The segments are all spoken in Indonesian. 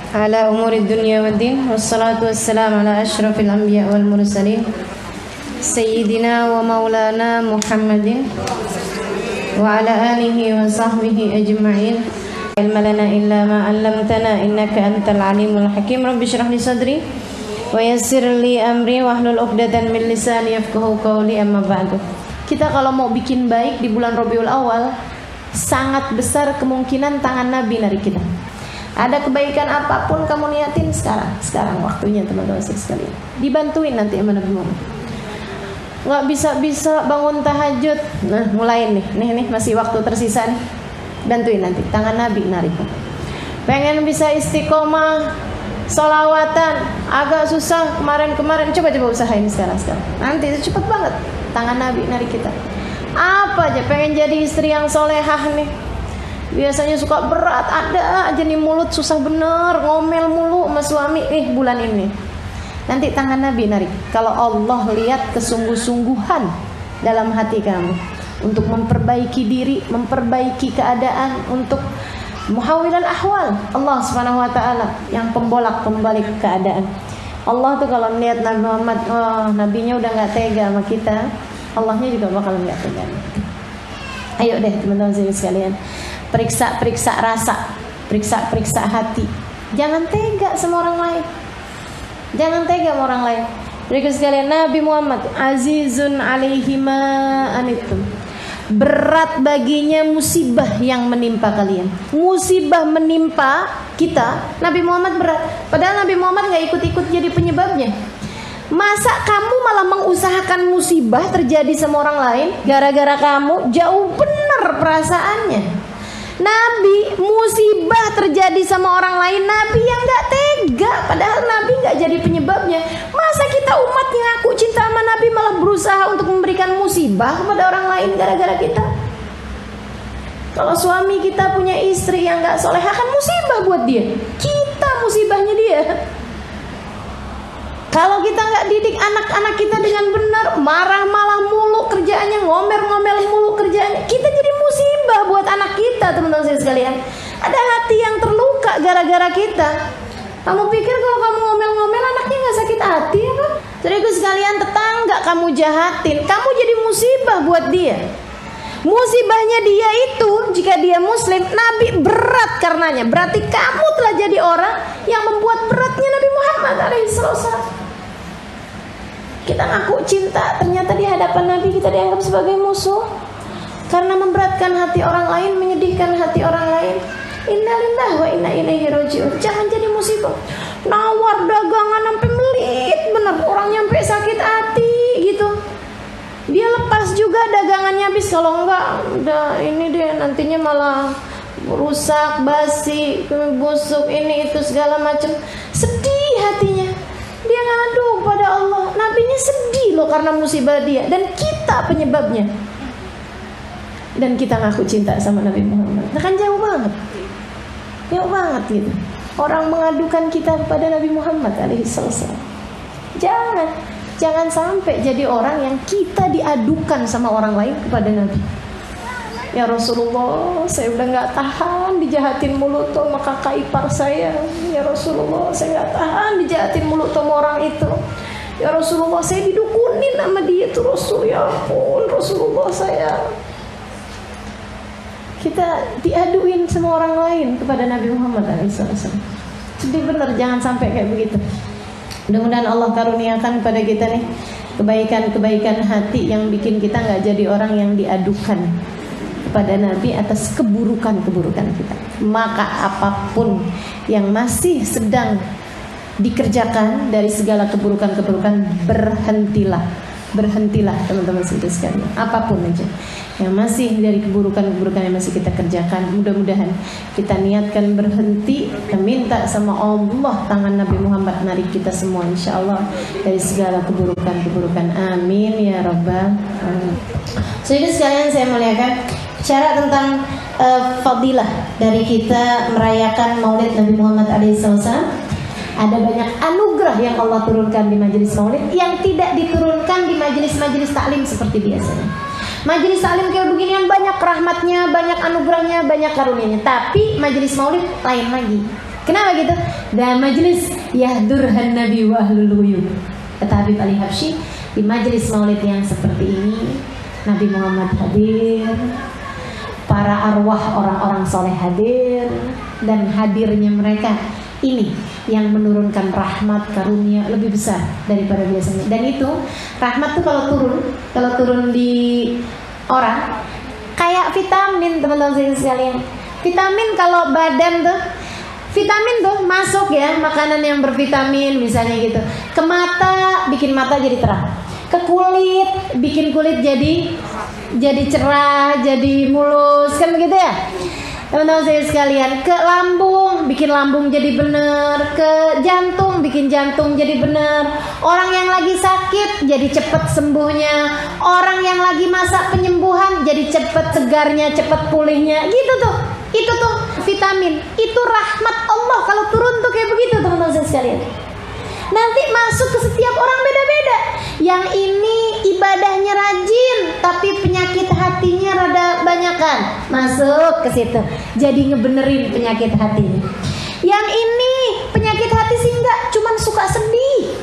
ala umuri dunya waddin, wassalatu wassalamu ala ashrafil anbiya wal mursalin, sayyidina wa maulana Muhammadin wa ala alihi wa sahbihi ajma'in. Ilma lana illa ma 'allamtana innaka antal alimul hakim. Rabbi shrah li sadri wa yassir li amri wahlul 'uqdatam min lisani yafqahu qawli. Amma ba'du. Kita kalau mau bikin baik di bulan Rabiul Awal, sangat besar kemungkinan tangan Nabi narik kita. Ada kebaikan apapun kamu niatin sekarang waktunya teman-teman sekalian. Dibantuin nanti sama Nabi Muhammad. Nggak bisa bangun tahajud. Nah, mulai nih masih waktu tersisa nih. Bantuin nanti tangan Nabi narik. Pengen bisa istiqomah sholawatan, agak susah kemarin, coba usahain sekarang. Nanti itu cepet banget tangan Nabi narik kita. Apa aja pengen jadi istri yang solehah nih, biasanya suka berat, ada aja nih mulut susah bener, ngomel mulu sama suami. Bulan ini nanti tangan Nabi narik. Kalau Allah lihat kesungguh-sungguhan dalam hati kamu untuk memperbaiki diri, memperbaiki keadaan, untuk muhawilal ahwal, Allah subhanahu wa ta'ala yang pembolak-pembalik keadaan. Allah tuh kalau melihat Nabi Muhammad, nabinya udah gak tega sama kita, Allahnya juga bakal gak tega. Ayo deh teman-teman sekalian, periksa rasa, periksa hati. Jangan tega sama orang lain. Berikut sekalian, Nabi Muhammad azizun alaihi ma anittum, berat baginya musibah yang menimpa kalian. Musibah menimpa kita, Nabi Muhammad berat. Padahal Nabi Muhammad gak ikut-ikut jadi penyebabnya. Masa kamu malah mengusahakan musibah terjadi sama orang lain gara-gara kamu? Jauh bener perasaannya. Nabi, musibah terjadi sama orang lain, Nabi yang gak tega, padahal Nabi gak jadi penyebabnya. Masa kita umat yang ngaku cinta sama Nabi malah berusaha untuk memberikan musibah kepada orang lain gara-gara kita? Kalau suami kita punya istri yang gak soleh, akan musibah buat dia. Kita musibahnya dia. Kalau kita gak didik anak-anak kita dengan benar, marah-marah mulu kerjaannya, ngomel-ngomel mulu kerjaannya, kita jadi musibah buat anak kita, teman-teman saya sekalian. Ada hati yang terluka gara-gara kita. Kamu pikir kalau kamu ngomel-ngomel anaknya gak sakit hati apa? Terigu sekalian, tetangga kamu jahatin, kamu jadi musibah buat dia. Musibahnya dia itu, jika dia muslim, Nabi berat karenanya. Berarti kamu telah jadi orang yang membuat beratnya Nabi Muhammad alaihissalam. Kita ngaku cinta, ternyata di hadapan Nabi kita dianggap sebagai musuh karena memberatkan hati orang lain, menyedihkan hati orang lain. Innalillahi wa inna ilaihi raji'un. Jangan jadi musibah. Nawar dagangan sampai melit bener, orang nyampe sakit hati gitu. Dia lepas juga dagangannya habis, kalau enggak udah ini deh nantinya malah rusak, basi, busuk, ini itu segala macam. Sedih hatinya. Dia ngadu pada Allah. Nabinya sedih loh karena musibah dia, dan kita penyebabnya. Dan kita ngaku cinta sama Nabi Muhammad. Nah kan jauh banget gitu. Orang mengadukan kita kepada Nabi Muhammad alaihissalam. Jangan sampai jadi orang yang kita diadukan sama orang lain kepada Nabi. Ya Rasulullah, saya udah gak tahan dijahatin mulut sama kakak ipar saya. Ya Rasulullah, saya gak tahan dijahatin mulut sama orang itu. Ya Rasulullah, saya didukunin sama dia tuh Rasul. Ya ampun Rasulullah, saya. Kita diaduin sama orang lain kepada Nabi Muhammad SAW. Jadi benar, jangan sampai kayak begitu. Mudah-mudahan Allah karuniakan pada kita nih kebaikan-kebaikan hati yang bikin kita gak jadi orang yang diadukan kepada Nabi atas keburukan-keburukan kita. Maka apapun yang masih sedang dikerjakan dari segala keburukan-keburukan, berhentilah teman-teman sekalian. Apapun aja yang masih dari keburukan-keburukan yang masih kita kerjakan, mudah-mudahan kita niatkan berhenti, kita minta sama Allah tangan Nabi Muhammad narik kita semua insyaallah dari segala keburukan-keburukan. Amin ya rabbal alamin. Jadi sekalian saya muliakan, cara tentang fadilah dari kita merayakan Maulid Nabi Muhammad alaihissalam. Ada banyak anugerah yang Allah turunkan di majelis maulid yang tidak diturunkan di majelis-majelis taklim seperti biasanya. Majelis taklim kayak beginian banyak rahmatnya, banyak anugerahnya, banyak karunianya. Tapi majelis maulid lain lagi. Kenapa gitu? Dan majelis yahdurhan Nabi wa ahlul ghuyub. Kata Habib Ali Habsyi, di majelis maulid yang seperti ini Nabi Muhammad hadir, para arwah orang-orang soleh hadir, dan hadirnya mereka ini yang menurunkan rahmat karunia lebih besar daripada biasanya. Dan itu rahmat tuh kalau turun di orang kayak vitamin, teman-teman sekalian. Vitamin kalau badan tuh, vitamin tuh masuk ya, makanan yang bervitamin misalnya gitu, ke mata bikin mata jadi terang, ke kulit bikin kulit jadi cerah, jadi mulus, kan begitu ya teman-teman saya sekalian. Ke lambung bikin lambung jadi bener, ke jantung bikin jantung jadi bener. Orang yang lagi sakit jadi cepet sembuhnya, orang yang lagi masa penyembuhan jadi cepet segarnya, cepet pulihnya, gitu tuh. Itu tuh vitamin, itu rahmat Allah kalau turun tuh kayak begitu teman-teman saya sekalian. Nanti masuk ke setiap orang beda-beda. Yang ini ibadahnya rajin, tapi penyakit hatinya rada banyakan, masuk ke situ, jadi ngebenerin penyakit hatinya. Yang ini penyakit hati sih enggak, cuman suka sedih,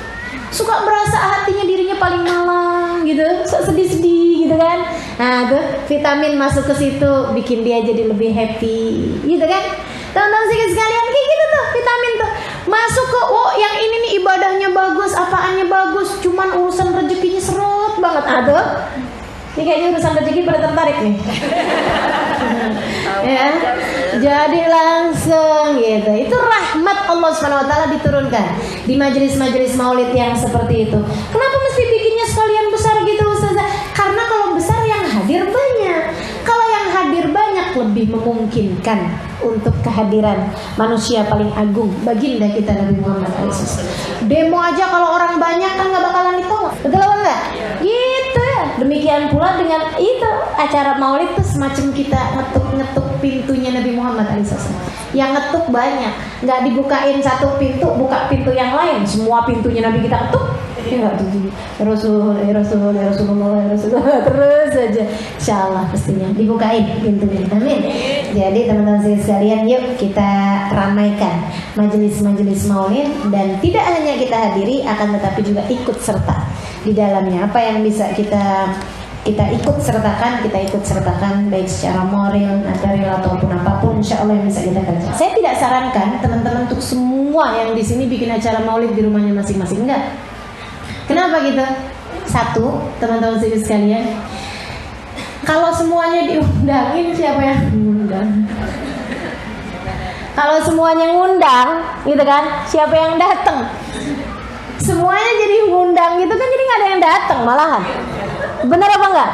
suka berasa hatinya dirinya paling malang gitu, suka sedih-sedih gitu kan. Nah tuh vitamin masuk ke situ, bikin dia jadi lebih happy gitu kan. Teman-teman sekalian, kayak gitu tuh vitamin tuh masuk ke, oh yang ini nih ibadahnya bagus, apaannya bagus, cuman urusan rezekinya seret banget. Aduh, ini kayaknya urusan rezeki pada tertarik nih. Ya, jadi langsung gitu. Itu rahmat Allah SWT diturunkan di majelis-majelis maulid yang seperti itu. Kenapa mesti bikinnya sekalian besar gitu Ustazah? Karena kalau besar yang hadir banyak. Kalau yang hadir banyak lebih memungkinkan untuk kehadiran manusia paling agung, baginda kita Nabi Muhammad SAW. Demo aja kalau orang banyak kan gak bakalan ditolak, betul apa enggak? Gitu ya. Demikian pula dengan itu acara maulid tuh semacam kita ngetuk pintunya Nabi Muhammad SAW. Yang ngetuk banyak, nggak dibukain satu pintu, buka pintu yang lain, semua pintunya Nabi kita ketuk. Ya enggak tuh, Rasulullah terus aja. Insyaallah pastinya dibukain pintunya. Amin. Jadi teman-teman sekalian, yuk kita ramaikan majelis-majelis maulid, dan tidak hanya kita hadiri, akan tetapi juga ikut serta di dalamnya. Apa yang bisa kita ikut sertakan baik secara moral, material ataupun apapun, insya Allah yang bisa kita kerja. Saya tidak sarankan teman-teman untuk semua yang di sini bikin acara maulid di rumahnya masing-masing, enggak. Kenapa gitu? Satu, teman-teman sekalian, kalau semuanya diundangin, siapa yang ngundang? Kalau semuanya ngundang, gitu kan? Siapa yang datang? Semuanya jadi ngundang gitu kan, jadi nggak ada yang datang malahan. Bener apa enggak?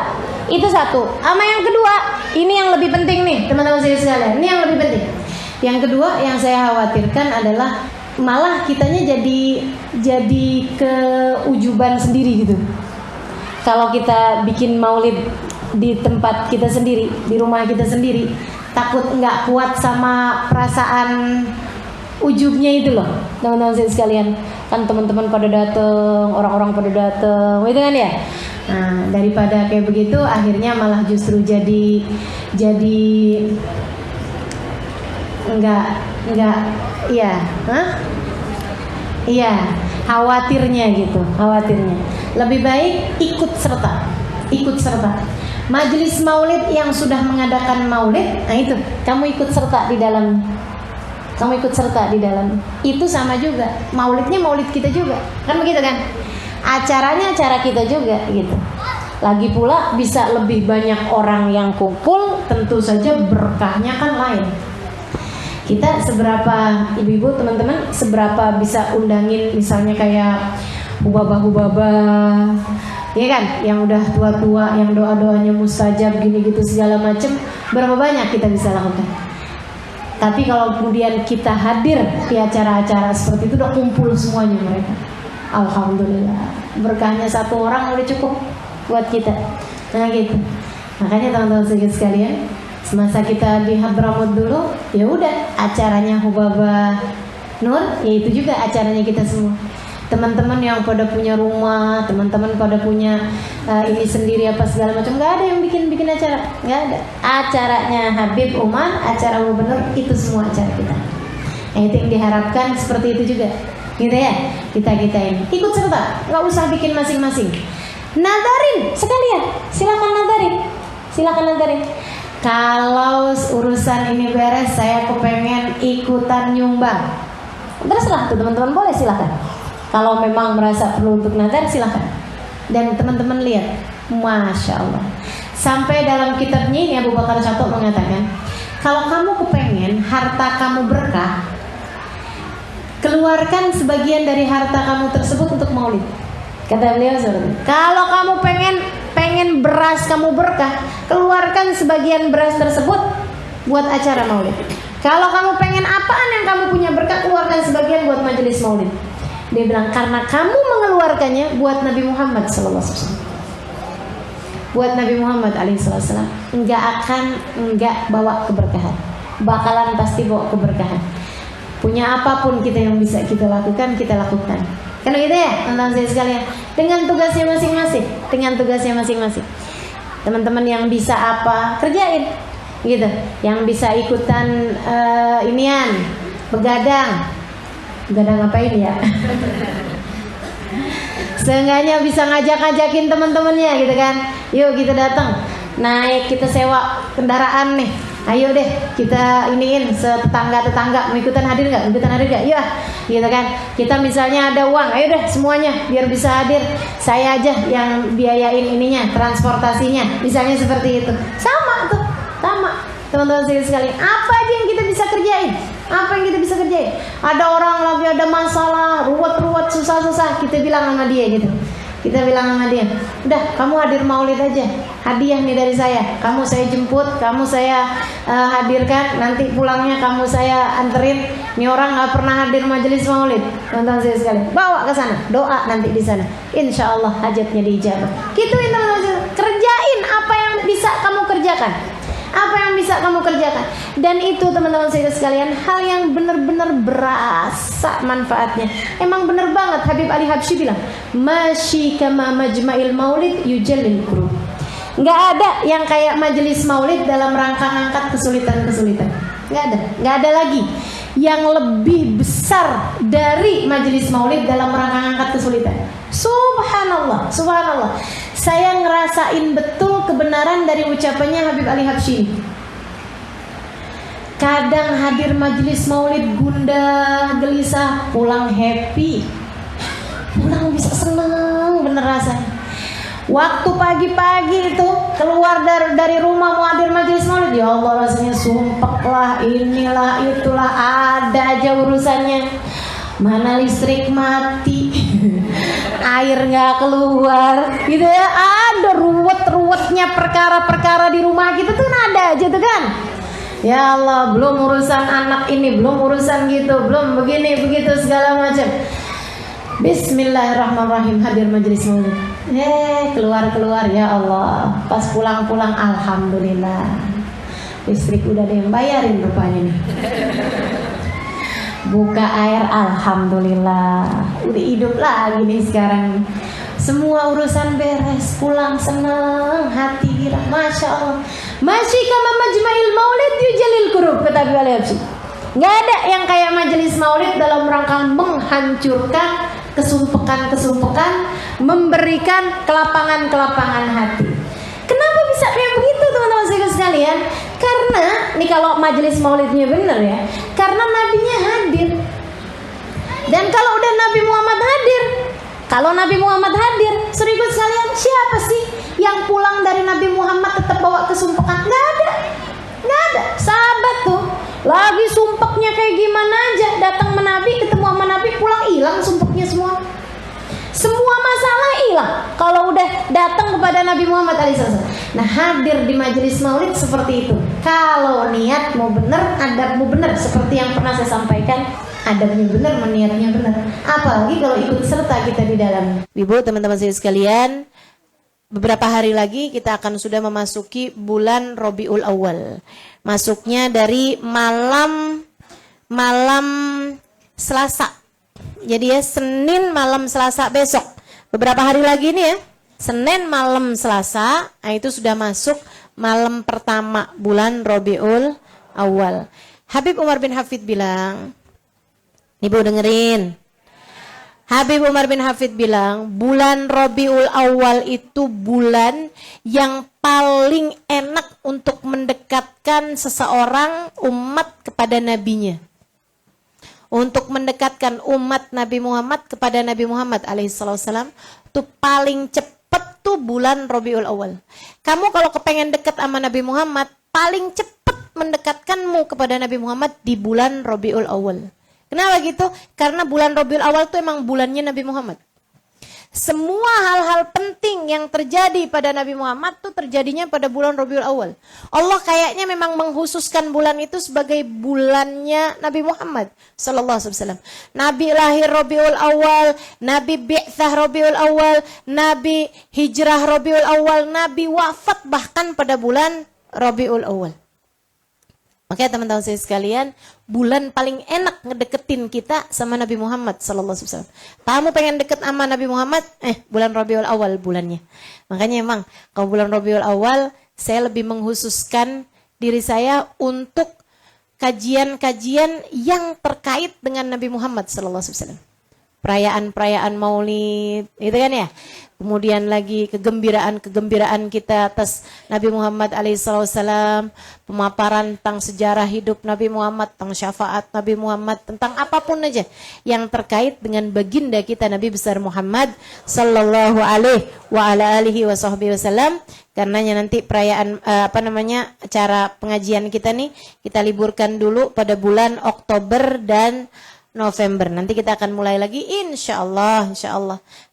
Itu satu. Sama yang kedua, ini yang lebih penting nih, teman-teman sekalian. Ini yang lebih penting. Yang kedua yang saya khawatirkan adalah malah kitanya jadi keujuban sendiri gitu. Kalau kita bikin maulid di tempat kita sendiri, di rumah kita sendiri, takut nggak kuat sama perasaan ujubnya itu loh, teman-teman sekalian. Kan teman-teman pada datang, orang-orang pada datang, gitu kan ya. Nah, daripada kayak begitu, akhirnya malah justru jadi enggak iya, iya, khawatirnya gitu, khawatirnya. Lebih baik ikut serta. Majelis maulid yang sudah mengadakan maulid, nah itu, kamu ikut serta di dalam. Itu sama juga. Maulidnya maulid kita juga. Kan begitu kan? Acaranya acara kita juga gitu. Lagi pula bisa lebih banyak orang yang kumpul, tentu saja berkahnya kan lain. Kita seberapa, ibu-ibu, teman-teman, seberapa bisa undangin misalnya kayak hubabah, ya kan, yang udah tua-tua, yang doa-doanya mustajab gini gitu segala macem, berapa banyak kita bisa lakukan. Tapi kalau kemudian kita hadir di acara-acara seperti itu, udah kumpul semuanya mereka, alhamdulillah, berkahnya satu orang udah cukup buat kita. Nah gitu. Makanya teman-teman sekalian, semasa kita di Hadramut dulu, ya udah acaranya Hubabah Nur, ya itu juga acaranya kita semua. Teman-teman yang pada punya rumah, teman-teman pada punya ini sendiri apa segala macam, nggak ada yang bikin acara, nggak ada. Acaranya Habib Umar, acara Gubernur, itu semua acara kita. Itu yang diharapkan seperti itu juga, gitu ya. Kita ini ikut serta, nggak usah bikin masing-masing. Nadarin sekalian, silakan nadarin. Kalau urusan ini beres, saya kepengen ikutan nyumbang. Terserah tuh teman-teman, boleh silakan. Kalau memang merasa perlu untuk nadar, silakan. Dan teman-teman lihat, masya Allah. Sampai dalam kitabnya ini Abu Bakar Syatoh mengatakan, kalau kamu kepengen harta kamu berkah, keluarkan sebagian dari harta kamu tersebut untuk maulid. Kata beliau, kalau kamu pengen beras kamu berkah, keluarkan sebagian beras tersebut buat acara maulid. Kalau kamu pengen apaan yang kamu punya berkah, keluarkan sebagian buat majelis maulid. Dia bilang, karena kamu mengeluarkannya buat Nabi Muhammad SAW. Buat Nabi Muhammad SAW, enggak bawa keberkahan. Bakalan pasti bawa keberkahan. Punya apapun kita yang bisa kita lakukan, kita lakukan. Kan gitu ya, teman-teman saya sekalian. Dengan tugasnya masing-masing. Teman-teman yang bisa apa, kerjain. Gitu. Yang bisa ikutan begadang ngapain ya? Seenggaknya bisa ngajak-ngajakin teman-temannya gitu kan. Yuk kita datang, naik, kita sewa kendaraan nih. Ayo deh kita iniin tetangga mau ikutan hadir nggak? Yuk, gitu kan. Kita misalnya ada uang, ayo deh semuanya biar bisa hadir. Saya aja yang biayain ininya, transportasinya. Misalnya seperti itu. Sama. Teman-teman sekalian, apa aja yang kita bisa kerjain? Ada orang lagi ada masalah, ruwet, susah, kita bilang sama dia gitu. Udah, kamu hadir maulid aja. Hadiah nih dari saya. Kamu saya jemput, kamu saya hadirkan. Nanti pulangnya kamu saya anterin. Ini orang nggak pernah hadir majelis maulid. Teman-teman saya sekalian, bawa ke sana, doa nanti di sana. Insya Allah hajatnya diijabah. Gituin teman-teman, kerjain apa yang bisa kamu kerjakan. Dan itu teman-teman saya sekalian, hal yang benar-benar berasa manfaatnya. Emang benar banget Habib Ali Habsyi bilang, masyi kama majma'il maulid yujallil kurub. Nggak ada yang kayak majelis maulid dalam rangka ngangkat kesulitan. Nggak ada lagi yang lebih besar dari majelis maulid dalam rangka ngangkat kesulitan. Subhanallah. Saya ngerasain betul kebenaran dari ucapannya Habib Ali Habsyi. Kadang hadir majelis maulid gundah, gelisah, pulang happy. Pulang bisa senang bener rasanya. Waktu pagi-pagi itu keluar dari rumah mau hadir majelis maulid, ya Allah rasanya sumpek lah, inilah itulah, ada aja urusannya. Mana listrik mati, air nggak keluar, gitu ya. Ada ruwetnya perkara-perkara di rumah kita tuh ada aja tuh kan. Ya Allah, belum urusan anak ini, belum urusan gitu, belum begini begitu segala macam. Bismillahirrahmanirrahim, hadir majelis maulid. Keluar ya Allah. Pas pulang alhamdulillah. Listrik udah ada yang bayarin rupanya nih. Buka air alhamdulillah. Udah hidup lagi nih sekarang. Semua urusan beres, pulang senang, hati bilang masya Allah. Masyi kama majma'il maulid yujalil kurub, kata Habib Ali Habsyi. Nggak ada yang kayak majelis maulid dalam rangka menghancurkan kesumpekan, memberikan kelapangan hati. Kenapa bisa kayak begitu teman-teman sekalian? Karena nih kalau majelis maulidnya bener ya, karena nabinya hadir. Dan kalau udah Nabi Muhammad hadir, serikut sekalian, siapa sih yang pulang dari Nabi Muhammad tetap bawa kesumpekan? Nggak ada. Sahabat tuh lagi sumpeknya kayak gimana aja, datang menabi, ketemu sama Nabi, pulang hilang sumpeknya semua masalah hilang kalau udah datang kepada Nabi Muhammad SAW. Nah, hadir di majelis maulid seperti itu. Kalau niatmu benar, adabmu benar, seperti yang pernah saya sampaikan, adabnya benar, niatnya benar. Apalagi kalau ikut serta kita di dalam. Ibu, teman-teman saya sekalian, beberapa hari lagi kita akan sudah memasuki bulan Rabiul Awal. Masuknya dari malam Selasa. Jadi ya Senin malam Selasa besok. Beberapa hari lagi nih ya. Senin malam Selasa, nah itu sudah masuk malam pertama bulan Rabiul Awal. Habib Umar bin Hafid bilang, Ibu dengerin. Habib Umar bin Hafid bilang, bulan Rabiul Awal itu bulan yang paling enak untuk mendekatkan seseorang umat kepada nabinya. Untuk mendekatkan umat Nabi Muhammad kepada Nabi Muhammad alaihissalam itu paling cepat tuh bulan Rabiul Awal. Kamu kalau kepengen dekat sama Nabi Muhammad, paling cepat mendekatkanmu kepada Nabi Muhammad di bulan Rabiul Awal. Kenapa gitu? Karena bulan Rabiul Awal itu emang bulannya Nabi Muhammad. Semua hal-hal penting yang terjadi pada Nabi Muhammad tuh terjadinya pada bulan Rabiul Awal. Allah kayaknya memang menghususkan bulan itu sebagai bulannya Nabi Muhammad sallallahu alaihi wasallam. Nabi lahir Rabiul Awal, Nabi bi'tsah Rabiul Awal, Nabi hijrah Rabiul Awal, Nabi wafat bahkan pada bulan Rabiul Awal. Oke teman-teman saya sekalian, bulan paling enak ngedeketin kita sama Nabi Muhammad sallallahu alaihi wasallam. Kamu pengen deket sama Nabi Muhammad? Bulan Rabiul Awal bulannya. Makanya emang kalau bulan Rabiul Awal saya lebih menghususkan diri saya untuk kajian-kajian yang terkait dengan Nabi Muhammad sallallahu alaihi wasallam. Perayaan-perayaan Maulid, gitu kan ya? Kemudian lagi kegembiraan kita atas Nabi Muhammad alaihissalam, pemaparan tentang sejarah hidup Nabi Muhammad, tentang syafaat Nabi Muhammad, tentang apapun aja yang terkait dengan baginda kita Nabi besar Muhammad sallallahu alaihi wa ala alihi wasallam. Karenanya nanti perayaan acara pengajian kita nih kita liburkan dulu pada bulan Oktober dan November. Nanti kita akan mulai lagi insya Allah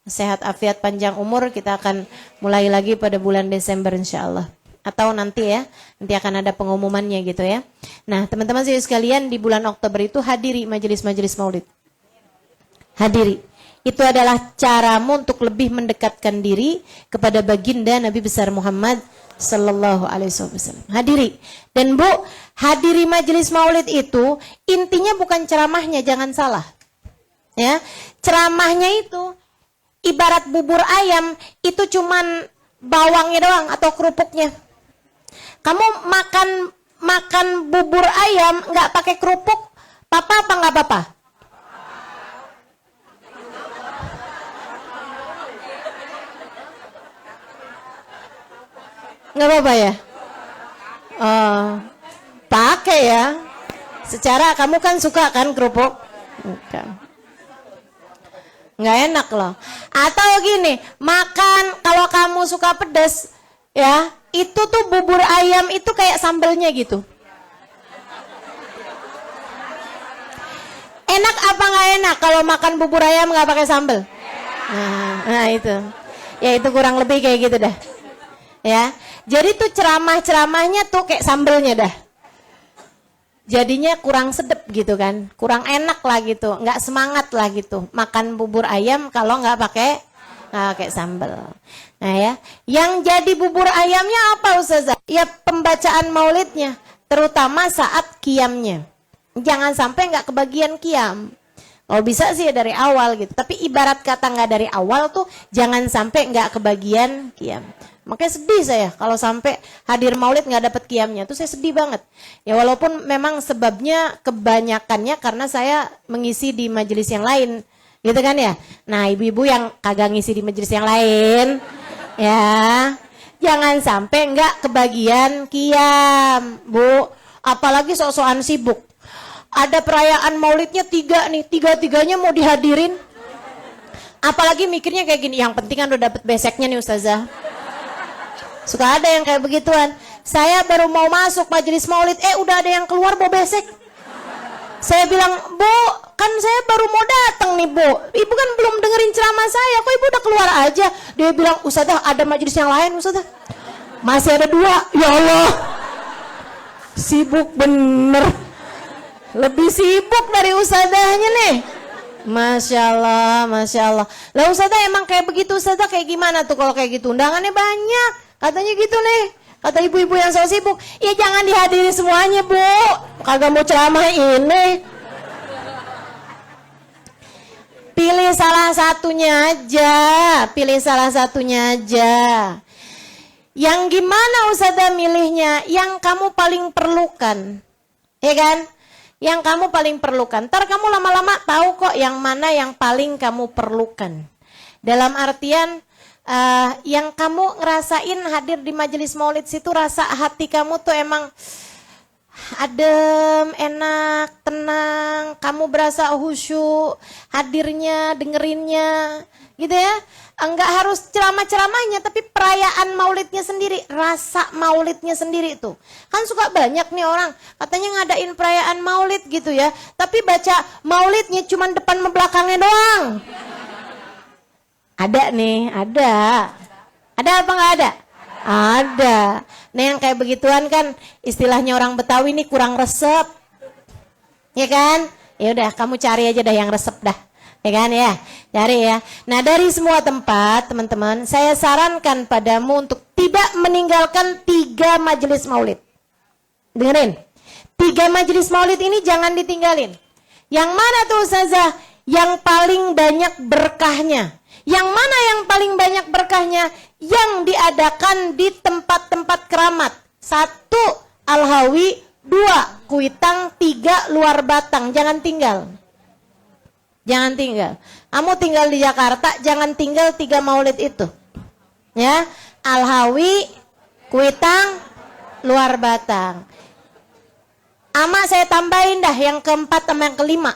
sehat afiat panjang umur kita akan mulai lagi pada bulan Desember insya Allah. Atau nanti akan ada pengumumannya gitu ya. Nah teman-teman sekalian di bulan Oktober itu hadiri majelis-majelis maulid. Hadiri. Itu adalah caramu untuk lebih mendekatkan diri kepada baginda Nabi besar Muhammad sallallahu alaihi wasallam. Hadiri. Dan Bu, hadiri majelis maulid itu intinya bukan ceramahnya, jangan salah. Ya. Ceramahnya itu ibarat bubur ayam, itu cuman bawangnya doang atau kerupuknya. Kamu makan bubur ayam nggak pakai kerupuk, apa nggak apa-apa? Nggak apa-apa ya? Pakai ya. Secara kamu kan suka kan kerupuk? Bukan. Nggak enak loh. Atau gini, makan kalau kamu suka pedas ya, itu tuh bubur ayam itu kayak sambelnya gitu. Enak apa nggak enak kalau makan bubur ayam nggak pakai sambel? Nah itu. Ya itu kurang lebih kayak gitu dah. Ya. Jadi tuh ceramahnya tuh kayak sambelnya dah. Jadinya kurang sedep gitu kan. Kurang enak lah gitu. Nggak semangat lah gitu. Makan bubur ayam kalau nggak pakai sambel. Nah ya. Yang jadi bubur ayamnya apa Ustazah? Ya pembacaan maulidnya. Terutama saat qiyamnya. Jangan sampai nggak kebagian qiyam. Kalau bisa sih dari awal gitu. Tapi ibarat kata nggak dari awal tuh. Jangan sampai nggak kebagian qiyam. Makanya sedih saya kalau sampai hadir maulid nggak dapat qiyamnya. Itu saya sedih banget. Ya walaupun memang sebabnya kebanyakannya karena saya mengisi di majelis yang lain. Gitu kan ya. Nah ibu-ibu yang kagak ngisi di majelis yang lain. Ya. Jangan sampai nggak kebagian qiyam. Bu. Apalagi sok-sokan sibuk. Ada perayaan maulidnya 3 nih. 3-3-nya mau dihadirin. Apalagi mikirnya kayak gini. Yang penting kan udah dapet beseknya nih Ustazah. Suka ada yang kayak begituan. Saya baru mau masuk majelis maulid, udah ada yang keluar bawa besek. Saya bilang, Bu, kan saya baru mau datang nih Bu. Ibu kan belum dengerin ceramah saya, kok Ibu udah keluar aja? Dia bilang, Ustazah ada majelis yang lain Ustazah. Masih ada 2, ya Allah. Sibuk bener. Lebih sibuk dari Ustazahnya nih. Masya Allah, Masya Allah. Lah Ustazah emang kayak begitu Ustazah, kayak gimana tuh kalau kayak gitu? Undangannya banyak. Katanya gitu nih, kata ibu-ibu yang so sibuk. Ya jangan dihadiri semuanya Bu, kagak mau ceramah ini. Pilih salah satunya aja, pilih salah satunya aja. Yang gimana Ustazah milihnya? Yang kamu paling perlukan, ya kan? yang kamu paling perlukan. Ntar kamu lama-lama tahu kok yang mana yang paling kamu perlukan. Dalam artian yang kamu ngerasain hadir di majelis maulid situ, rasa hati kamu tuh emang adem, enak, tenang, kamu berasa khusyuk hadirnya, dengerinnya, gitu ya. Enggak harus ceramah-ceramahnya, tapi perayaan maulidnya sendiri, rasa maulidnya sendiri tuh. Kan suka banyak nih orang katanya ngadain perayaan maulid gitu ya, tapi baca maulidnya cuma depan belakangnya doang. Ada nih, ada. Ada apa nggak ada? Ada. Nah yang kayak begituan kan istilahnya orang Betawi ini kurang resep. Ya kan? Ya udah kamu cari aja dah yang resep dah. Ya kan ya? Cari ya. Nah dari semua tempat teman-teman, saya sarankan padamu untuk tidak meninggalkan 3 majelis maulid. Dengerin. 3 majelis maulid ini jangan ditinggalin. Yang mana tuh Ustazah? Yang paling banyak berkahnya. Yang mana yang paling banyak berkahnya? Yang diadakan di tempat-tempat keramat. 1. Al-Hawi, 2. Kuitang, 3. Luar Batang. Jangan tinggal. Jangan tinggal. Kamu tinggal di Jakarta, jangan tinggal 3 maulid itu. Ya, Al-Hawi, Kuitang, Luar Batang. Ama saya tambahin dah yang keempat sama yang kelima.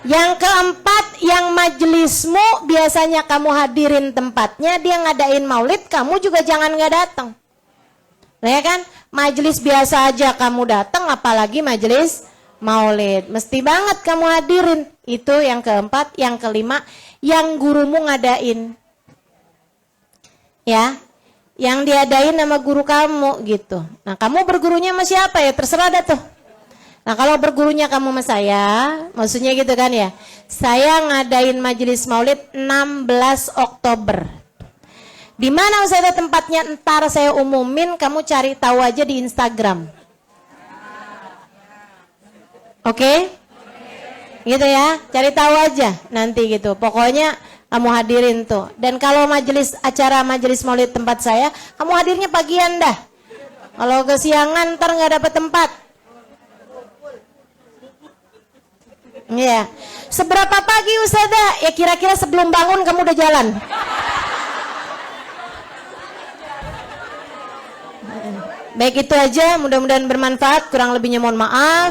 Yang keempat, yang majelismu biasanya kamu hadirin tempatnya, dia ngadain maulid, kamu juga jangan nggak datang. Ya kan? Majelis biasa aja kamu datang, apalagi majelis maulid. Mesti banget kamu hadirin. Itu yang keempat. Yang kelima, yang gurumu ngadain. Ya, yang diadain sama guru kamu gitu. Nah, kamu bergurunya sama siapa ya? Terserah dah tuh. Nah kalau bergurunya kamu sama saya, maksudnya gitu kan ya, saya ngadain majelis maulid 16 Oktober. Di mana saya ada tempatnya, ntar saya umumin, kamu cari tahu aja di Instagram. Oke? Gitu ya, cari tahu aja nanti gitu. Pokoknya kamu hadirin tuh. Dan kalau acara majelis maulid tempat saya, kamu hadirnya pagian dah. Kalau kesiangan ntar nggak dapet tempat. Iya. Seberapa pagi Ustazah? Ya kira-kira sebelum bangun kamu udah jalan. Baik itu aja, mudah-mudahan bermanfaat. Kurang lebihnya mohon maaf.